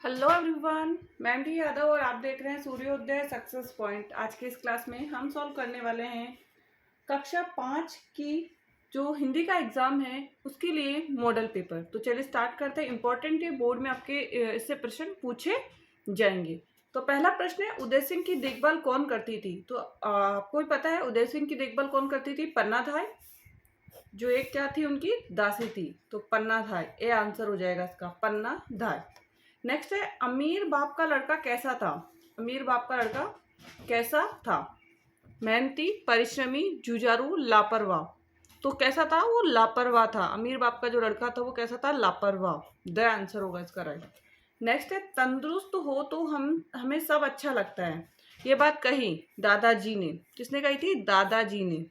Hello everyone, मैं MD Yadav और आप देख रहे हैं सूर्योदय सक्सेस पॉइंट। आज के इस क्लास में हम सॉल्व करने वाले हैं कक्षा 5 की जो हिंदी का एग्जाम है उसके लिए मॉडल पेपर। तो चलिए स्टार्ट करते हैं। इंपॉर्टेंट है, बोर्ड में आपके इससे प्रश्न पूछे जाएंगे। तो पहला प्रश्न है, उदय सिंह की देखभाल कौन करती थी? तो आपको भी पता है उदय सिंह की देखभाल कौन करती थी? पन्नाधाय, जो एक क्या थी उनकी दासी थी। तो पन्नाधाय ये आंसर हो जाएगा इसका, पन्नाधाय। नेक्स्ट है, अमीर बाप का लड़का कैसा था? अमीर बाप का लड़का कैसा था? मेहनती, परिश्रमी, जुझारू, लापरवाह। तो कैसा था? वो लापरवाह था। अमीर बाप का जो लड़का था वो कैसा था? लापरवाह। द आंसर होगा इसका राइट। नेक्स्ट है, तंदुरुस्त हो तो हमें सब अच्छा लगता है। ये बात कही दादाजी ने। किसने कही थी? दादाजी ने।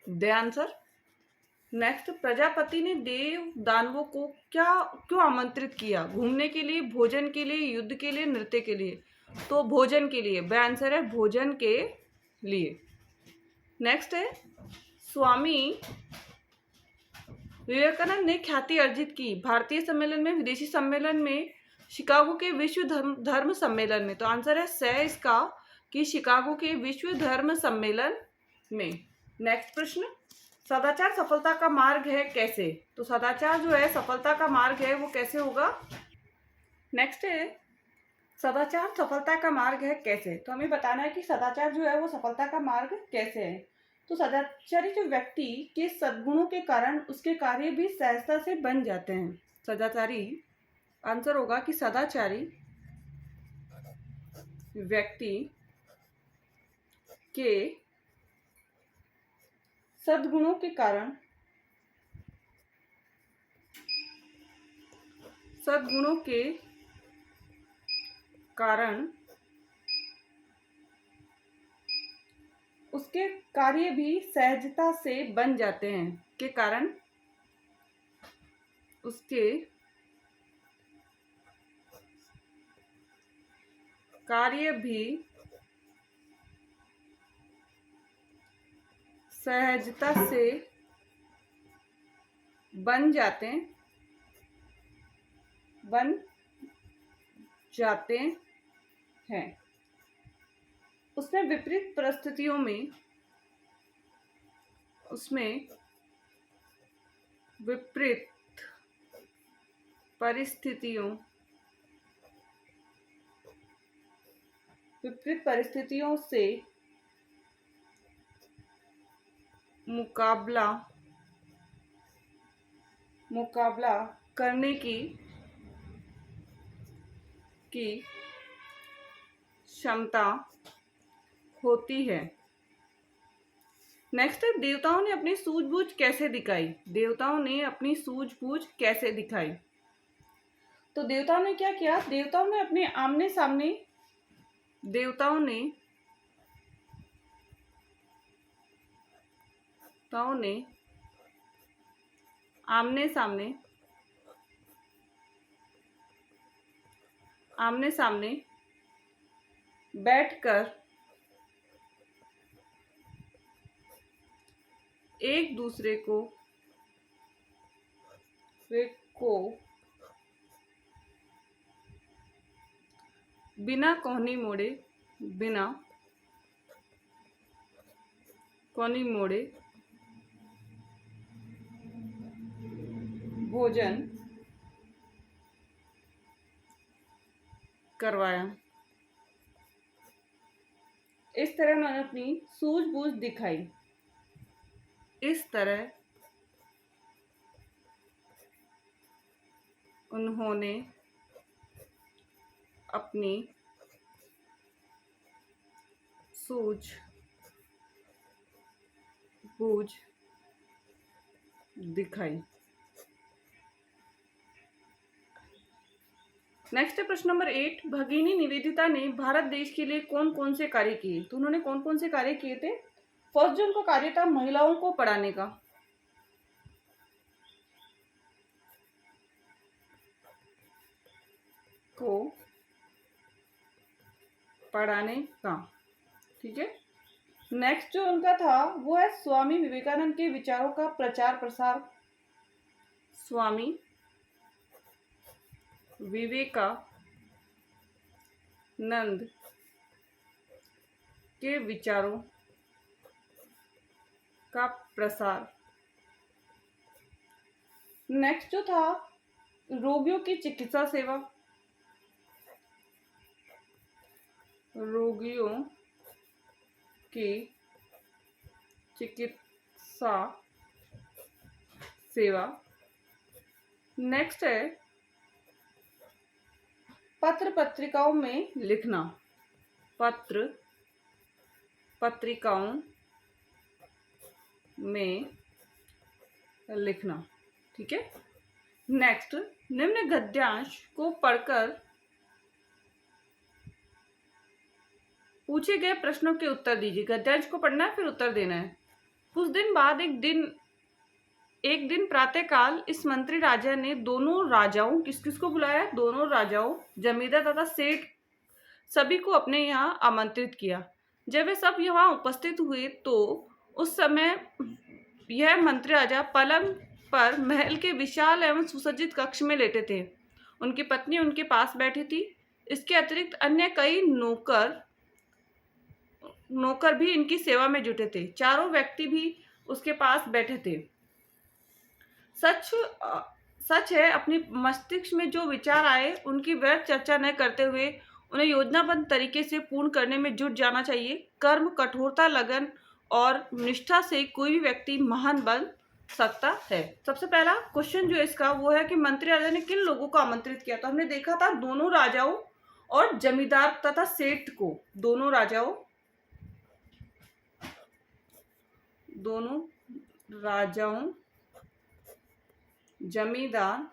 The answer. नेक्स्ट, प्रजापति ने देव दानवों को क्यों आमंत्रित किया? घूमने के लिए, भोजन के लिए, युद्ध के लिए, नृत्य के लिए? तो भोजन के लिए। ब आंसर है भोजन के लिए। नेक्स्ट है, स्वामी विवेकानंद ने ख्याति अर्जित की भारतीय सम्मेलन में, विदेशी सम्मेलन में, शिकागो के विश्व धर्म सम्मेलन में? तो आंसर है स इसका कि शिकागो के विश्व धर्म सम्मेलन में। नेक्स्ट प्रश्न, सदाचार सफलता का मार्ग है कैसे? तो सदाचार जो है सफलता का मार्ग है, वो कैसे होगा? नेक्स्ट है, सदाचार सफलता का मार्ग है कैसे? तो हमें बताना है कि सदाचार जो है वो सफलता का मार्ग कैसे है। तो सदाचारी जो व्यक्ति के सद्गुणों के कारण उसके कार्य भी सहजता से बन जाते हैं। सदाचारी आंसर होगा कि सदाचारी व्यक्ति के सद्गुणों के कारण उसके कार्य भी सहजता से बन जाते हैं। के कारण उसके कार्य भी सहजता से बन जाते हैं। उसमें विपरीत परिस्थितियों से मुकाबला करने की क्षमता होती है। नेक्स्ट है, देवताओं ने अपनी सूझबूझ कैसे दिखाई? देवताओं ने अपनी सूझबूझ कैसे दिखाई? तो देवताओं ने क्या किया? देवताओं ने अपने आमने सामने आमने सामने बैठकर एक दूसरे को बिना कोहनी मोड़े भोजन करवाया। इस तरह उन्होंने अपनी सूझबूझ दिखाई। इस तरह उन्होंने अपनी सूझबूझ दिखाई। नेक्स्ट है प्रश्न नंबर 8, भगिनी निवेदिता ने भारत देश के लिए कौन कौन से कार्य किए? तो उन्होंने कौन कौन से कार्य किए थे? फर्स्ट जो उनका कार्य था महिलाओं को पढ़ाने का। ठीक है। नेक्स्ट जो उनका था वो है स्वामी विवेकानंद के विचारों का प्रचार प्रसार। स्वामी विवेकानंद के विचारों का प्रसार। नेक्स्ट जो था रोगियों की चिकित्सा सेवा, रोगियों की चिकित्सा सेवा। नेक्स्ट है पत्र पत्रिकाओं में लिखना, पत्र पत्रिकाओं में लिखना। ठीक है। नेक्स्ट, निम्न गद्यांश को पढ़कर पूछे गए प्रश्नों के उत्तर दीजिए। गद्यांश को पढ़ना है फिर उत्तर देना है। कुछ दिन बाद एक दिन प्रातःकाल इस मंत्री राजा ने दोनों राजाओं, किस किस को बुलाया? दोनों राजाओं, जमींदार तथा सेठ, सभी को अपने यहाँ आमंत्रित किया। जब वे सब यहाँ उपस्थित हुए तो उस समय यह मंत्री राजा पलंग पर महल के विशाल एवं सुसज्जित कक्ष में लेटे थे। उनकी पत्नी उनके पास बैठी थी। इसके अतिरिक्त अन्य कई नौकर भी इनकी सेवा में जुटे थे। चारों व्यक्ति भी उसके पास बैठे थे। सच है, अपनी मस्तिष्क में जो विचार आए उनकी व्यर्थ चर्चा न करते हुए उन्हें योजनाबद्ध तरीके से पूर्ण करने में जुट जाना चाहिए। कर्म, कठोरता, लगन और निष्ठा से कोई भी व्यक्ति महान बन सकता है। सबसे पहला क्वेश्चन जो इसका वो है कि मंत्री राजा ने किन लोगों को आमंत्रित किया? तो हमने देखा था दोनों राजाओं और जमींदार तथा सेठ को। दोनों राजाओं, जमींदार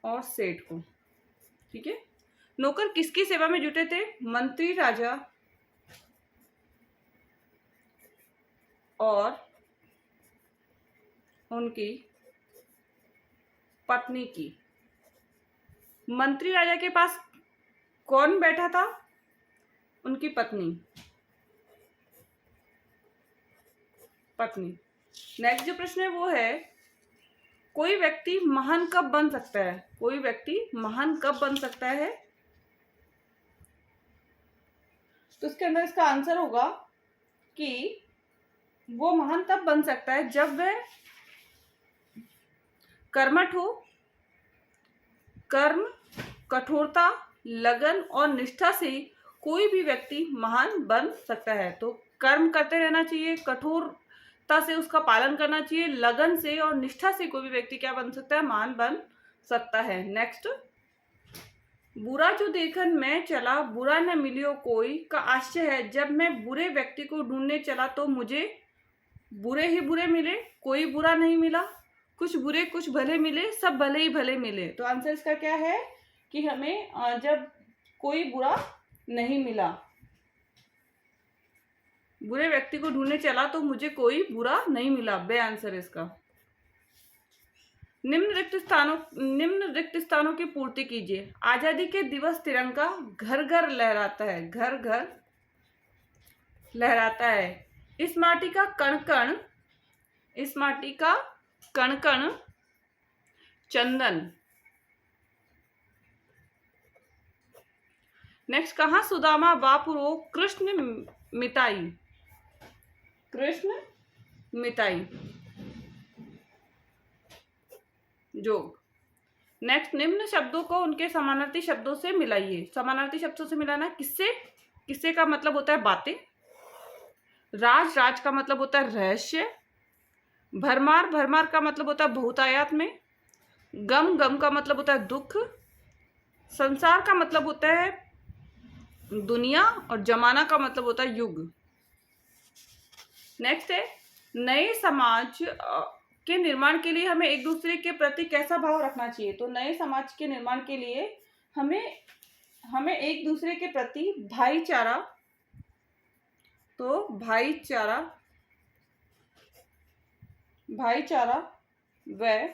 और सेठ को। ठीक है। नौकर किसकी सेवा में जुटे थे? मंत्री राजा और उनकी पत्नी की। मंत्री राजा के पास कौन बैठा था? उनकी पत्नी। नेक्स्ट जो प्रश्न है वो है कोई व्यक्ति महान कब बन सकता है? कोई व्यक्ति महान कब बन सकता है? तो इसके अंदर इसका आंसर होगा कि वो महान तब बन सकता है जब वह कर्मठ हो, कर्म, कठोरता, लगन और निष्ठा से कोई भी व्यक्ति महान बन सकता है। तो कर्म करते रहना चाहिए, कठोरता से उसका पालन करना चाहिए, लगन से और निष्ठा से कोई भी व्यक्ति क्या बन सकता है? महान बन सकता है। नेक्स्ट, बुरा जो देखन मैं चला बुरा न मिलियो कोई का आश्चर्य है। जब मैं बुरे व्यक्ति को ढूंढने चला तो मुझे बुरे ही बुरे मिले, कोई बुरा नहीं मिला। कुछ बुरे कुछ भले मिले, सब भले ही भले मिले। तो आंसर इसका क्या है कि हमें जब कोई बुरा नहीं मिला, बुरे व्यक्ति को ढूंढने चला तो मुझे कोई बुरा नहीं मिला। बे आंसर इसका। निम्न रिक्त स्थानों की पूर्ति कीजिए। आजादी के दिवस तिरंगा घर घर लहराता है, घर घर लहराता है। इस माटी का कण कण चंदन। नेक्स्ट, कहाँ सुदामा बापुरो कृष्ण मिताई जोग। नेक्स्ट, निम्न शब्दों को उनके समानार्थी शब्दों से मिलाइए। समानार्थी शब्दों से मिलाना किससे का मतलब होता है बातें। राज का मतलब होता है रहस्य। भरमार का मतलब होता है बहुतायत में। गम का मतलब होता है दुख। संसार का मतलब होता है दुनिया और जमाना का मतलब होता है युग। नेक्स्ट है नए समाज के निर्माण के लिए हमें एक दूसरे के प्रति कैसा भाव रखना चाहिए। तो नए समाज के निर्माण के लिए हमें एक दूसरे के प्रति भाईचारा व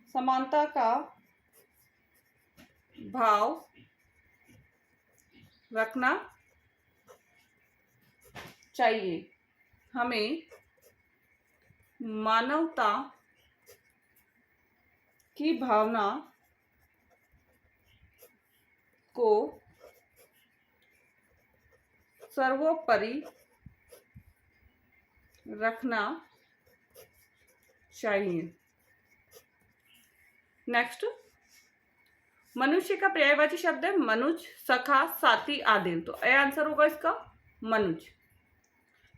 समानता का भाव रखना चाहिए। हमें मानवता की भावना को सर्वोपरि रखना चाहिए। नेक्स्ट, मनुष्य का पर्यायवाची शब्द है मनुज, सखा, साथी, आदिल। तो ए आंसर होगा इसका मनुज।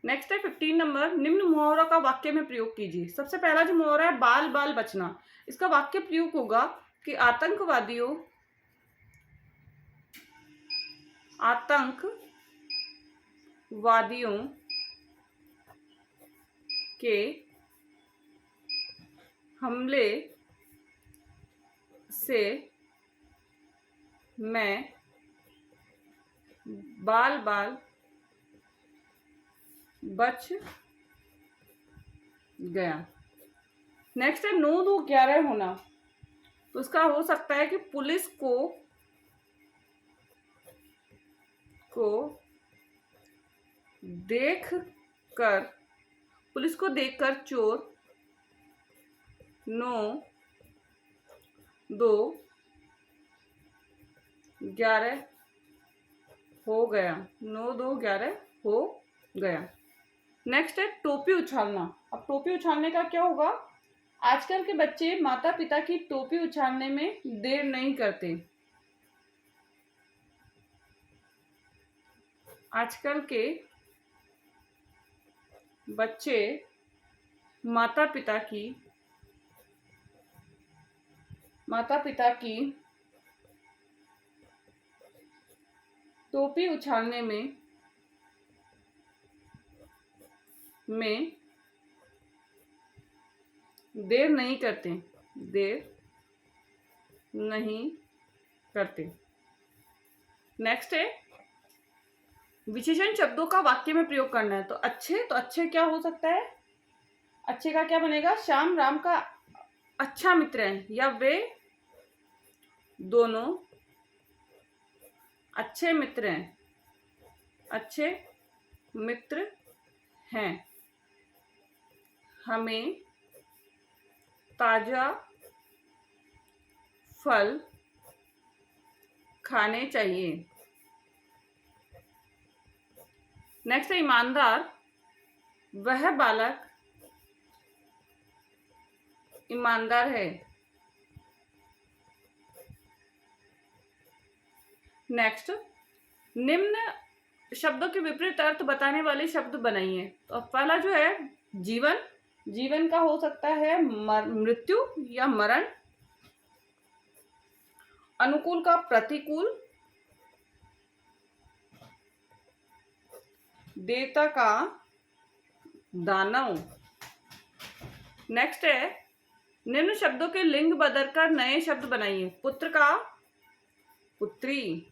नेक्स्ट है 15 नंबर, निम्न मुहावरा का वाक्य में प्रयोग कीजिए। सबसे पहला जो मुहावरा है बाल बाल बचना, इसका वाक्य प्रयोग होगा कि आतंकवादियों के हमले से मैं बाल बाल बच गया। नेक्स्ट है 9 2 11 होना, तो इसका हो सकता है कि पुलिस को देखकर चोर 9 2 11 हो गया। 9 2 11 हो गया। नेक्स्ट है टोपी उछालना। अब टोपी उछालने का क्या होगा? आजकल के बच्चे माता पिता की टोपी उछालने में देर नहीं करते। आजकल के बच्चे माता पिता की टोपी उछालने में देर नहीं करते। नेक्स्ट है विशेषण शब्दों का वाक्य में प्रयोग करना है। तो अच्छे क्या हो सकता है? अच्छे का क्या बनेगा? श्याम राम का अच्छा मित्र है, या वे दोनों अच्छे मित्र हैं। हमें ताजा फल खाने चाहिए। नेक्स्ट है ईमानदार, वह बालक ईमानदार है। नेक्स्ट, निम्न शब्दों के विपरीत अर्थ बताने वाले शब्द बनाइए। तो पहला जो है जीवन का हो सकता है मृत्यु या मरण। अनुकूल का प्रतिकूल। देवता का दानव। नेक्स्ट है निम्न शब्दों के लिंग बदलकर नए शब्द बनाइए। पुत्र का पुत्री,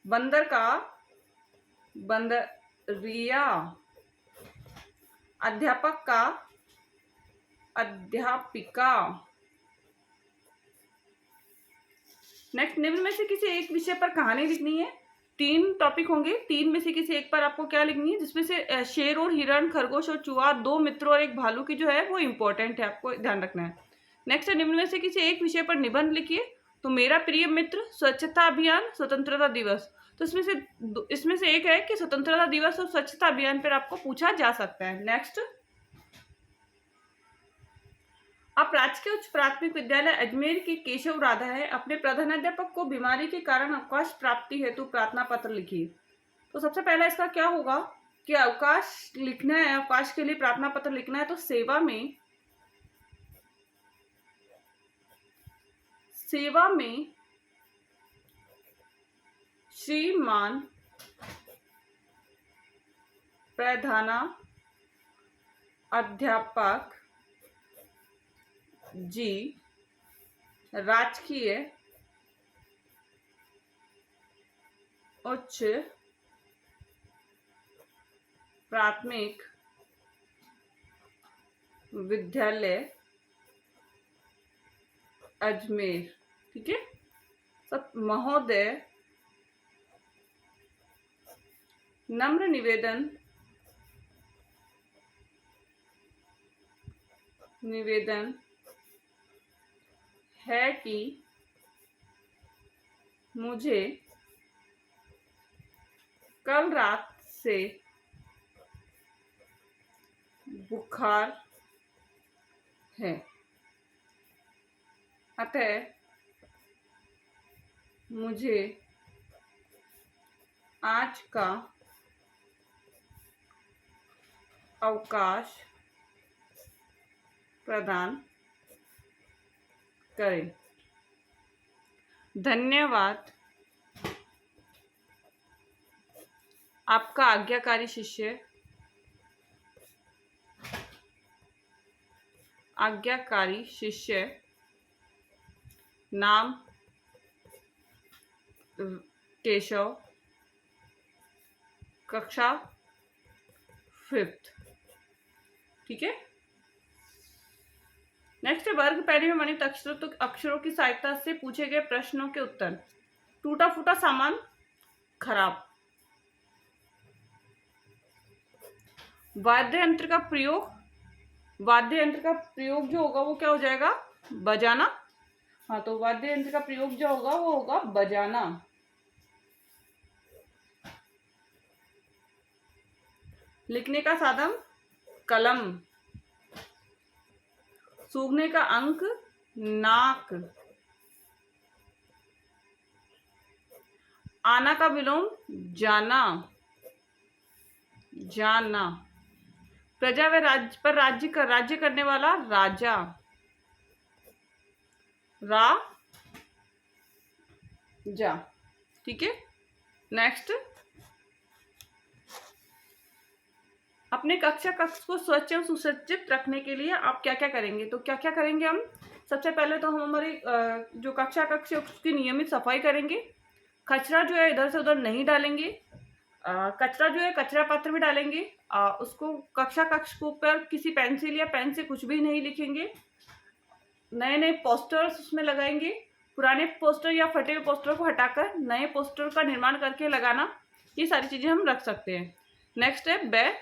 बंदर का बंदरिया, अध्यापक का अध्यापिका। नेक्स्ट, निम्न में से किसी एक विषय पर कहानी लिखनी है। 3 टॉपिक होंगे, 3 में से किसी एक पर आपको क्या लिखनी है, जिसमें से शेर और हिरण, खरगोश और चूहा, 2 मित्रों और एक भालू की जो है वो इंपॉर्टेंट है, आपको ध्यान रखना है। नेक्स्ट है निम्न में से किसी एक विषय पर निबंध लिखिए। तो मेरा प्रिय मित्र, स्वच्छता अभियान, स्वतंत्रता दिवस। तो इसमें से एक है कि स्वतंत्रता दिवस और स्वच्छता अभियान पर आपको पूछा जा सकता है। नेक्स्ट, अब राजकीय उच्च प्राथमिक विद्यालय अजमेर की केशव राधा है, अपने प्रधानाध्यापक को बीमारी के कारण अवकाश प्राप्ति हेतु प्रार्थना पत्र लिखिए। तो सबसे पहला इसका क्या होगा कि अवकाश लिखना है, अवकाश के लिए प्रार्थना पत्र लिखना है। तो सेवा में श्रीमान प्रधानाध्यापक जी, राजकीय उच्च प्राथमिक विद्यालय अजमेर। ठीक है, सब महोदय, नम्र निवेदन निवेदन है कि मुझे कल रात से बुखार है, अतः मुझे आज का अवकाश प्रदान करें। धन्यवाद। आपका आज्ञाकारी शिष्य। आज्ञाकारी शिष्य। नाम केशव। कक्षा 5th। ठीक है। नेक्स्ट है वर्ग पहली में वर्णित अक्षरों की सहायता से पूछे गए प्रश्नों के उत्तर। टूटा फूटा सामान, खराब। वाद्य यंत्र का प्रयोग। वाद्य यंत्र का प्रयोग जो होगा वो क्या हो जाएगा? बजाना। हाँ, तो वाद्य यंत्र का प्रयोग जो होगा वो होगा बजाना। लिखने का साधन, कलम। सूंघने का अंक, नाक। आना का विलोम, जाना। जाना। प्रजा व राज्य पर राज्य करने वाला, राजा। जा। ठीक है। नेक्स्ट, अपने कक्षा कक्ष को स्वच्छ एवं सुसज्जित रखने के लिए आप क्या क्या करेंगे? तो क्या क्या करेंगे हम? सबसे पहले तो हम हमारी जो कक्षा कक्ष है उसकी नियमित सफाई करेंगे। कचरा जो है इधर से उधर नहीं डालेंगे। कचरा जो है कचरा पात्र में डालेंगे। उसको कक्षा कक्ष के ऊपर किसी पेंसिल या पेन से कुछ भी नहीं लिखेंगे। नए नए पोस्टर्स उसमें लगाएंगे। पुराने पोस्टर या फटे हुए पोस्टर को हटाकर नए पोस्टर का निर्माण करके लगाना। ये सारी चीज़ें हम रख सकते हैं। नेक्स्ट है ब।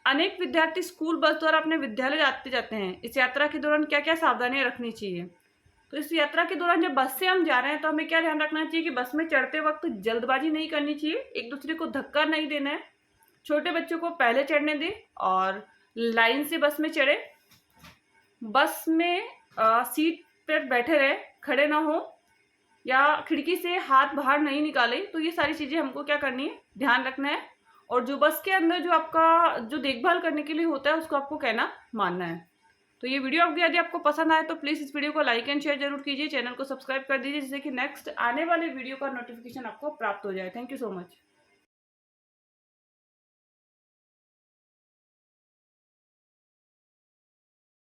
अनेक विद्यार्थी स्कूल बस द्वारा अपने विद्यालय जाते हैं। इस यात्रा के दौरान क्या क्या सावधानियां रखनी चाहिए? तो इस यात्रा के दौरान जब बस से हम जा रहे हैं तो हमें क्या ध्यान रखना चाहिए कि बस में चढ़ते वक्त जल्दबाजी नहीं करनी चाहिए, एक दूसरे को धक्का नहीं देना है। छोटे बच्चों को पहले चढ़ने दें और लाइन से बस में चढ़े। बस में सीट पर बैठे रहे, खड़े ना हो या खिड़की से हाथ बाहर नहीं निकाले। तो ये सारी चीज़ें हमको क्या करनी है, ध्यान रखना है। और जो बस के अंदर जो आपका जो देखभाल करने के लिए होता है उसको आपको कहना मानना है। तो ये वीडियो यदि आपको पसंद आए तो प्लीज़ इस वीडियो को लाइक एंड शेयर जरूर कीजिए। चैनल को सब्सक्राइब कर दीजिए जिससे कि नेक्स्ट आने वाले वीडियो का नोटिफिकेशन आपको प्राप्त हो जाए। Thank you so much.